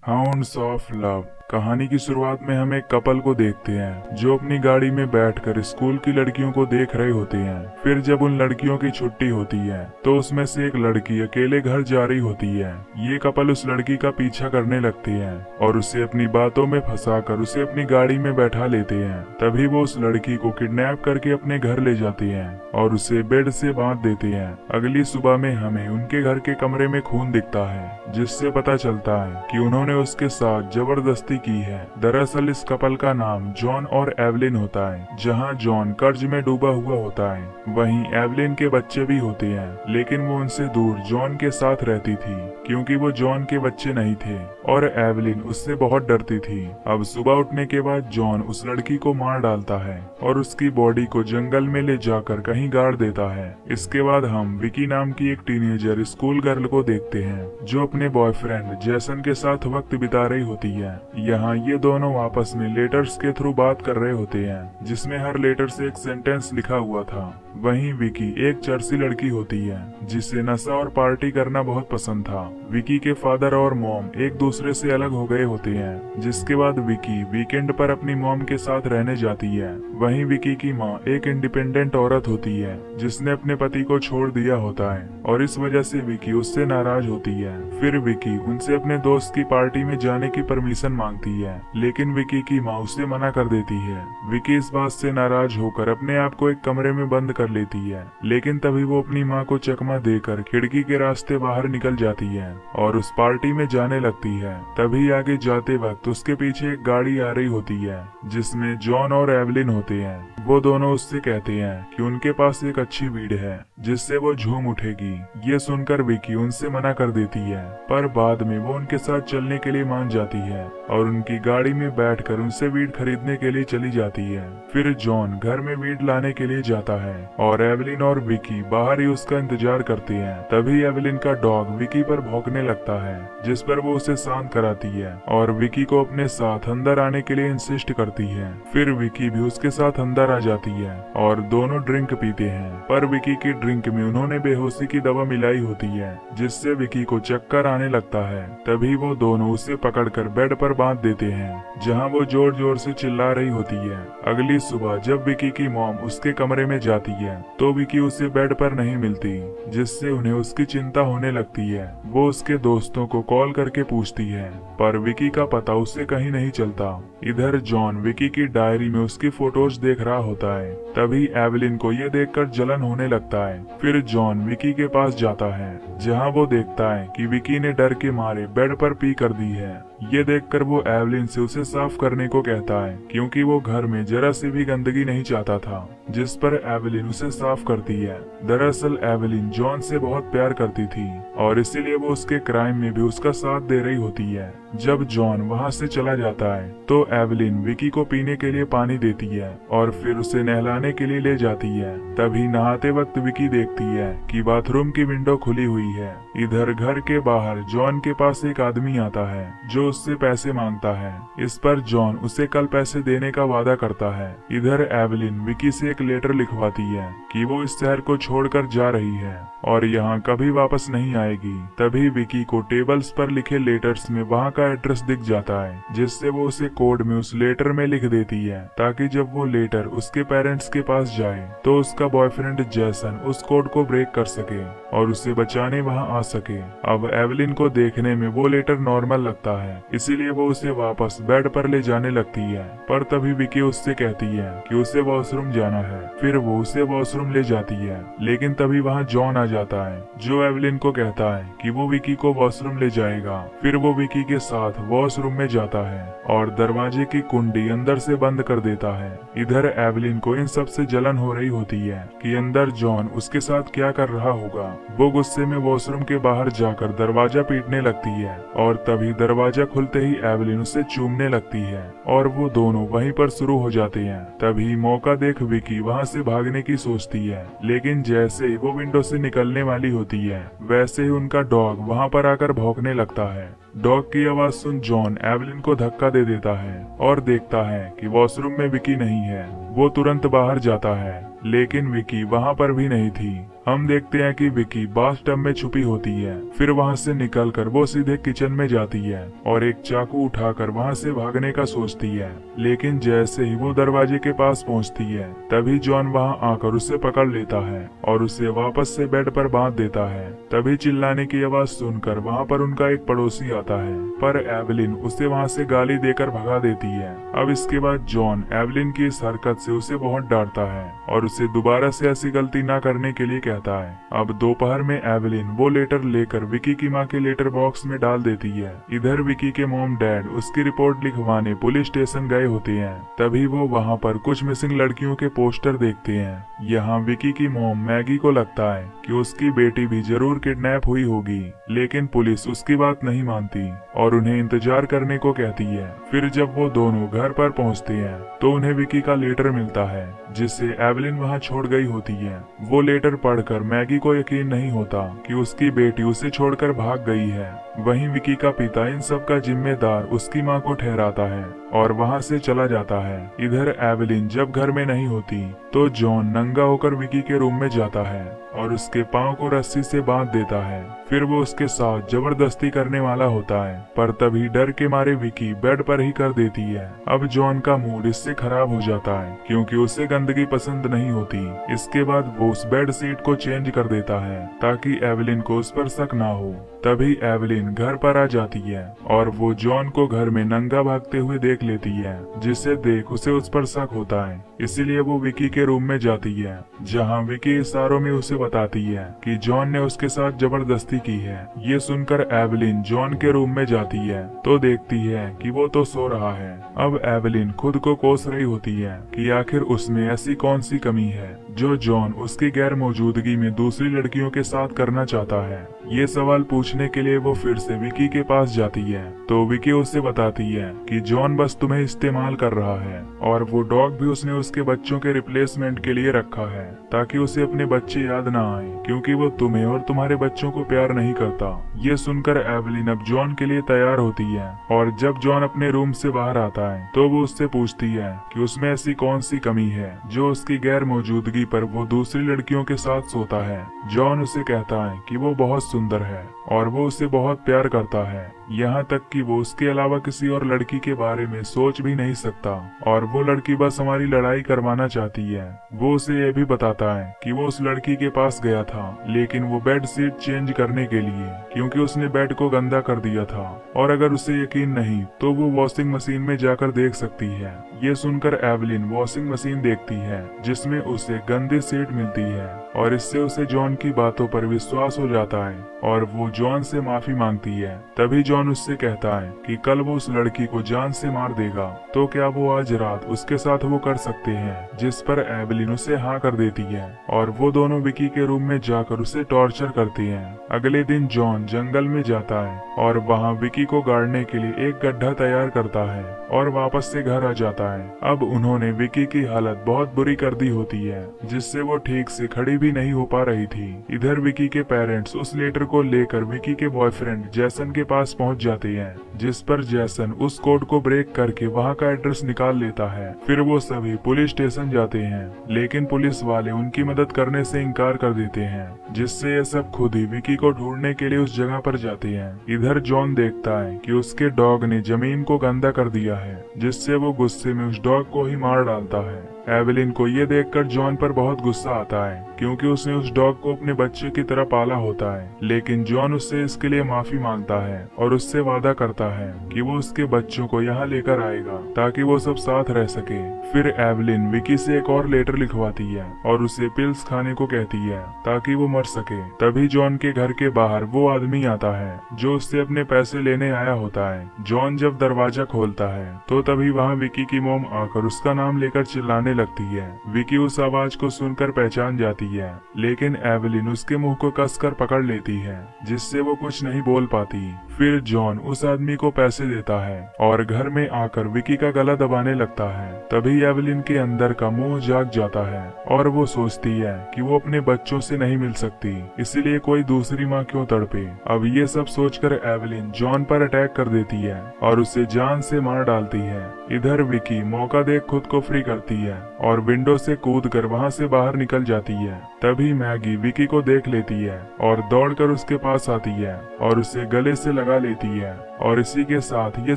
Hounds of love. कहानी की शुरुआत में हम एक कपल को देखते हैं जो अपनी गाड़ी में बैठकर स्कूल की लड़कियों को देख रहे होते हैं। फिर जब उन लड़कियों की छुट्टी होती है तो उसमें से एक लड़की अकेले घर जा रही होती है। ये कपल उस लड़की का पीछा करने लगते हैं और उसे अपनी बातों में फंसाकर उसे अपनी गाड़ी में बैठा लेते हैं। तभी वो उस लड़की को किडनैप करके अपने घर ले जाते हैं और उसे बेड से बांध देते हैं। अगली सुबह में हमें उनके घर के कमरे में खून दिखता है, जिससे पता चलता है कि उन्होंने उसके साथ जबरदस्ती की है। दरअसल इस कपल का नाम जॉन और एवलिन होता है। जहां जॉन कर्ज में डूबा हुआ होता है, वहीं एवलिन के बच्चे भी होते हैं, लेकिन वो उनसे दूर जॉन के साथ रहती थी क्योंकि वो जॉन के बच्चे नहीं थे और एवलिन उससे बहुत डरती थी। अब सुबह उठने के बाद जॉन उस लड़की को मार डालता है और उसकी बॉडी को जंगल में ले जाकर कहीं गाड़ देता है। इसके बाद हम विकी नाम की एक टीनेजर स्कूल गर्ल को देखते हैं जो अपने बॉयफ्रेंड जैसन के साथ वक्त बिता रही होती है। यहाँ ये दोनों आपस में लेटर्स के थ्रू बात कर रहे होते हैं, जिसमें हर लेटर से एक सेंटेंस लिखा हुआ था। वहीं विकी एक चर्सी लड़की होती है जिसे नशा और पार्टी करना बहुत पसंद था। विकी के फादर और मॉम एक दूसरे से अलग हो गए होते हैं, जिसके बाद विकी वीकेंड पर अपनी मॉम के साथ रहने जाती है। वहीं विकी की माँ एक इंडिपेंडेंट औरत होती है जिसने अपने पति को छोड़ दिया होता है और इस वजह से विकी उससे नाराज होती है। फिर विकी उनसे अपने दोस्त की पार्टी में जाने की परमिशन मांगती है, लेकिन विकी की माँ उसे मना कर देती है। विकी इस बात से नाराज होकर अपने आप को एक कमरे में बंद कर लेती है, लेकिन तभी वो अपनी माँ को चकमा देकर खिड़की के रास्ते बाहर निकल जाती है और उस पार्टी में जाने लगती है। तभी आगे जाते वक्त उसके पीछे एक गाड़ी आ रही होती है जिसमें जॉन और एवलिन होते हैं। वो दोनों उससे कहते हैं कि उनके पास एक अच्छी वीड है जिससे वो झूम उठेगी। ये सुनकर विकी उनसे मना कर देती है, पर बाद में वो उनके साथ चलने के लिए मान जाती है और उनकी गाड़ी में बैठकर उनसे वीड खरीदने के लिए चली जाती है। फिर जॉन घर में वीड लाने के लिए जाता है और एवलिन और विकी बाहर ही उसका इंतजार करते हैं। तभी एवलिन का डॉग विकी पर भौंकने लगता है, जिस पर वो उसे शांत कराती है और विकी को अपने साथ अंदर आने के लिए इंसिस्ट करती है। फिर विकी भी उसके साथ अंदर आ जाती है और दोनों ड्रिंक पीते हैं, पर विकी की ड्रिंक में उन्होंने बेहोशी की दवा मिलाई होती है, जिससे विकी को चक्कर आने लगता है। तभी वो दोनों उसे पकड़कर बेड पर बांध देते हैं, जहां वो जोर जोर से चिल्ला रही होती है। अगली सुबह जब विकी की मॉम उसके कमरे में जाती है तो विकी उसे बेड पर नहीं मिलती, जिससे उन्हें उसकी चिंता होने लगती है। वो उसके दोस्तों को कॉल करके पूछती है, पर विकी का पता उससे कहीं नहीं चलता। इधर जॉन विकी की डायरी में उसकी फोटोज देख रहा होता है। तभी एवलिन को ये देखकर जलन होने लगता है। फिर जॉन विकी के पास जाता है, जहां वो देखता है कि विकी ने डर के मारे बेड पर पी कर दी है। ये देखकर वो एवलिन से उसे साफ करने को कहता है, क्योंकि वो घर में जरा सी भी गंदगी नहीं चाहता था, जिस पर एवलिन उसे साफ करती है। दरअसल एवलिन जॉन से बहुत प्यार करती थी और इसीलिए वो उसके क्राइम में भी उसका साथ दे रही होती है। जब जॉन वहां से चला जाता है तो एवलिन विकी को पीने के लिए पानी देती है और फिर उसे नहलाने के लिए ले जाती है। तभी नहाते वक्त विकी देखती है कि बाथरूम की विंडो खुली हुई है। इधर घर के बाहर जॉन के पास एक आदमी आता है जो उससे पैसे मांगता है। इस पर जॉन उसे कल पैसे देने का वादा करता है। इधर एवलिन विकी से एक लेटर लिखवाती है कि वो इस शहर को छोड़कर जा रही है और यहाँ कभी वापस नहीं आएगी। तभी विकी को टेबल्स पर लिखे लेटर्स में वहाँ का एड्रेस दिख जाता है, जिससे वो उसे कोड में उस लेटर में लिख देती है, ताकि जब वो लेटर उसके पेरेंट्स के पास जाए तो उसका बॉयफ्रेंड जैसन उस कोड को ब्रेक कर सके और उसे बचाने वहाँ आ सके। अब एवलिन को देखने में वो लेटर नॉर्मल लगता है, इसीलिए वो उसे वापस बेड पर ले जाने लगती है। पर तभी विकी उससे कहती है कि उसे वॉशरूम जाना है। फिर वो उसे वॉशरूम ले जाती है, लेकिन तभी वहाँ जॉन आ जाता है जो एवलिन को कहता है कि वो विकी को वॉशरूम ले जाएगा। फिर वो विकी के साथ वॉशरूम में जाता है और दरवाजे की कुंडी अंदर से बंद कर देता है। इधर एवलिन को इन सब से जलन हो रही होती है कि अंदर जॉन उसके साथ क्या कर रहा होगा। वो गुस्से में वॉशरूम के बाहर जाकर दरवाजा पीटने लगती है और तभी दरवाजा खुलते ही एवलिन उसे चूमने लगती है और वो दोनों वहीं पर शुरू हो जाते हैं। तभी मौका देख विकी वहाँ से भागने की सोचती है, लेकिन जैसे ही वो विंडो से निकलने वाली होती है वैसे ही उनका डॉग वहाँ पर आकर भौंकने लगता है। डॉग की आवाज सुन जॉन एवलिन को धक्का दे देता है और देखता है कि वॉशरूम में विकी नहीं है। वो तुरंत बाहर जाता है, लेकिन विकी वहाँ पर भी नहीं थी। हम देखते हैं कि विकी बाथटब में छुपी होती है। फिर वहाँ से निकलकर वो सीधे किचन में जाती है और एक चाकू उठाकर वहाँ से भागने का सोचती है, लेकिन जैसे ही वो दरवाजे के पास पहुँचती है तभी जॉन वहाँ आकर उसे पकड़ लेता है और उसे वापस से बेड पर बांध देता है। तभी चिल्लाने की आवाज सुनकर वहाँ पर उनका एक पड़ोसी आता है, पर एवलिन उसे वहाँ से गाली देकर भगा देती है। अब इसके बाद जॉन एवलिन की इस हरकत से उसे बहुत डांटता है और उसे दोबारा से ऐसी गलती ना करने के लिए कहता है। अब दोपहर में एवलिन वो लेटर लेकर विकी की माँ के लेटर बॉक्स में डाल देती है। इधर विकी के मॉम डैड उसकी रिपोर्ट लिखवाने पुलिस स्टेशन गए होते हैं। तभी वो वहाँ पर कुछ मिसिंग लड़कियों के पोस्टर देखते हैं। यहाँ विकी की मॉम मैगी को लगता है कि उसकी बेटी भी जरूर किडनैप हुई होगी, लेकिन पुलिस उसकी बात नहीं मानती और उन्हें इंतजार करने को कहती है। फिर जब वो दोनों घर पर पहुंचते हैं तो उन्हें विकी का लेटर मिलता है जिसे एवलिन वहां छोड़ गई होती है। वो लेटर पढ़कर मैगी को यकीन नहीं होता कि उसकी बेटी उसे छोड़कर भाग गई है। वहीं विकी का पिता इन सब का जिम्मेदार उसकी मां को ठहराता है और वहां से चला जाता है। इधर एवलिन जब घर में नहीं होती तो जॉन नंगा होकर विकी के रूम में जाता है और उसके पांव को रस्सी से बांध देता है। फिर वो उसके साथ जबरदस्ती करने वाला होता है, पर तभी डर के मारे विकी बेड पर ही कर देती है। अब जॉन का मूड इससे खराब हो जाता है क्योंकि उसे गंदगी पसंद नहीं होती। इसके बाद वो उस बेड सीट को चेंज कर देता है ताकि एवलिन को उस पर शक ना हो। तभी एवलिन घर पर आ जाती है और वो जॉन को घर में नंगा भागते हुए देख लेती है, जिसे देख उसे उस पर शक होता है। इसीलिए वो विकी के रूम में जाती है, जहां विकी इशारों में उसे बताती है कि जॉन ने उसके साथ जबरदस्ती की है। ये सुनकर एवलिन जॉन के रूम में जाती है तो देखती है कि वो तो सो रहा है। अब एवलिन खुद को कोस रही होती है कि आखिर उसमें ऐसी कौन सी कमी है जो जॉन उसकी गैर मौजूदगी में दूसरी लड़कियों के साथ करना चाहता है। ये सवाल पूछने के लिए वो फिर से विकी के पास जाती है तो विकी उसे बताती है कि जॉन बस तुम्हें इस्तेमाल कर रहा है और वो डॉग भी उसने उसके बच्चों के रिप्लेसमेंट के लिए रखा है ताकि उसे अपने बच्चे याद ना आए, क्योंकि वो तुम्हें और तुम्हारे बच्चों को प्यार नहीं करता। ये सुनकर एवलिन अब जॉन के लिए तैयार होती है और जब जॉन अपने रूम से बाहर आता है तो वो उससे पूछती है कि उसमें ऐसी कौन सी कमी है जो उसकी गैर मौजूदगी पर वो दूसरी लड़कियों के साथ सोता है। जॉन उसे कहता है कि वो बहुत सुंदर है और वो उसे बहुत प्यार करता है, यहाँ तक कि वो उसके अलावा किसी और लड़की के बारे में सोच भी नहीं सकता और वो लड़की बस हमारी लड़ाई करवाना चाहती है। वो उसे ये भी बताता है कि वो उस लड़की के पास गया था लेकिन वो बेड शीट चेंज करने के लिए, क्योंकि उसने बेड को गंदा कर दिया था और अगर उसे यकीन नहीं तो वो वॉशिंग मशीन में जाकर देख सकती है। ये सुनकर एवलिन वॉशिंग मशीन देखती है जिसमें उसे गंदी शीट मिलती है और इससे उसे जॉन की बातों पर विश्वास हो जाता है और वो जॉन से माफी मांगती है। तभी जॉन उससे कहता है कि कल वो उस लड़की को जान से मार देगा, तो क्या वो आज रात उसके साथ वो कर सकते हैं, जिस पर एवलिन उसे हाँ कर देती है और वो दोनों विकी के रूम में जाकर उसे टॉर्चर करती हैं। अगले दिन जॉन जंगल में जाता है और वहाँ विकी को गाड़ने के लिए एक गड्ढा तैयार करता है और वापस से घर आ जाता है। अब उन्होंने विकी की हालत बहुत बुरी कर दी होती है जिससे वो ठीक से खड़ी भी नहीं हो पा रही थी। इधर विकी के पेरेंट्स उस लेटर को लेकर विकी के बॉयफ्रेंड जैसन के पास पहुंच जाते हैं, जिस पर जैसन उस कोड को ब्रेक करके वहां का एड्रेस निकाल लेता है। फिर वो सभी पुलिस स्टेशन जाते हैं लेकिन पुलिस वाले उनकी मदद करने से इनकार कर देते हैं, जिससे ये सब खुद ही विकी को ढूंढने के लिए उस जगह पर जाते हैं। इधर जॉन देखता है कि उसके डॉग ने जमीन को गंदा कर दिया है, जिससे वो गुस्से में उस डॉग को ही मार डालता है। एवलिन को ये देखकर जॉन पर बहुत गुस्सा आता है क्योंकि उसने उस डॉग को अपने बच्चे की तरह पाला होता है, लेकिन जॉन उससे इसके लिए माफी मांगता है और उससे वादा करता है कि वो उसके बच्चों को यहाँ लेकर आएगा ताकि वो सब साथ रह सके। फिर एवलिन विकी से एक और लेटर लिखवाती है और उसे पिल्स खाने को कहती है ताकि वो मर सके। तभी जॉन के घर के बाहर वो आदमी आता है जो उससे अपने पैसे लेने आया होता है। जॉन जब दरवाजा खोलता है तो तभी वहाँ विकी की मॉम आकर उसका नाम लेकर चिल्लाने लगती है। विकी उस आवाज को सुनकर पहचान जाती है, लेकिन एवलिन उसके मुंह को कसकर पकड़ लेती है जिससे वो कुछ नहीं बोल पाती। फिर जॉन उस आदमी को पैसे देता है और घर में आकर विकी का गला दबाने लगता है। तभी एवलिन के अंदर का मोह जाग जाता है और वो सोचती है कि वो अपने बच्चों से नहीं मिल सकती, इसीलिए कोई दूसरी माँ क्यों तड़पे। अब ये सब सोचकर एवलिन जॉन पर अटैक कर देती है और उसे जान से मार डालती है। इधर विकी मौका देख खुद को फ्री करती है और विंडो से कूदकर वहां से बाहर निकल जाती है। तभी मैगी विकी को देख लेती है और दौड़कर उसके पास आती है और उसे गले से लगा लेती है। और इसी के साथ ये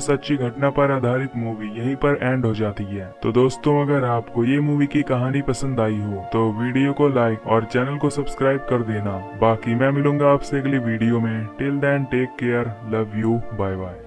सच्ची घटना पर आधारित मूवी यहीं पर एंड हो जाती है। तो दोस्तों, अगर आपको ये मूवी की कहानी पसंद आई हो तो वीडियो को लाइक और चैनल को सब्सक्राइब कर देना। बाकी मैं मिलूंगा आपसे अगली वीडियो में। Till then take care, love you, bye bye.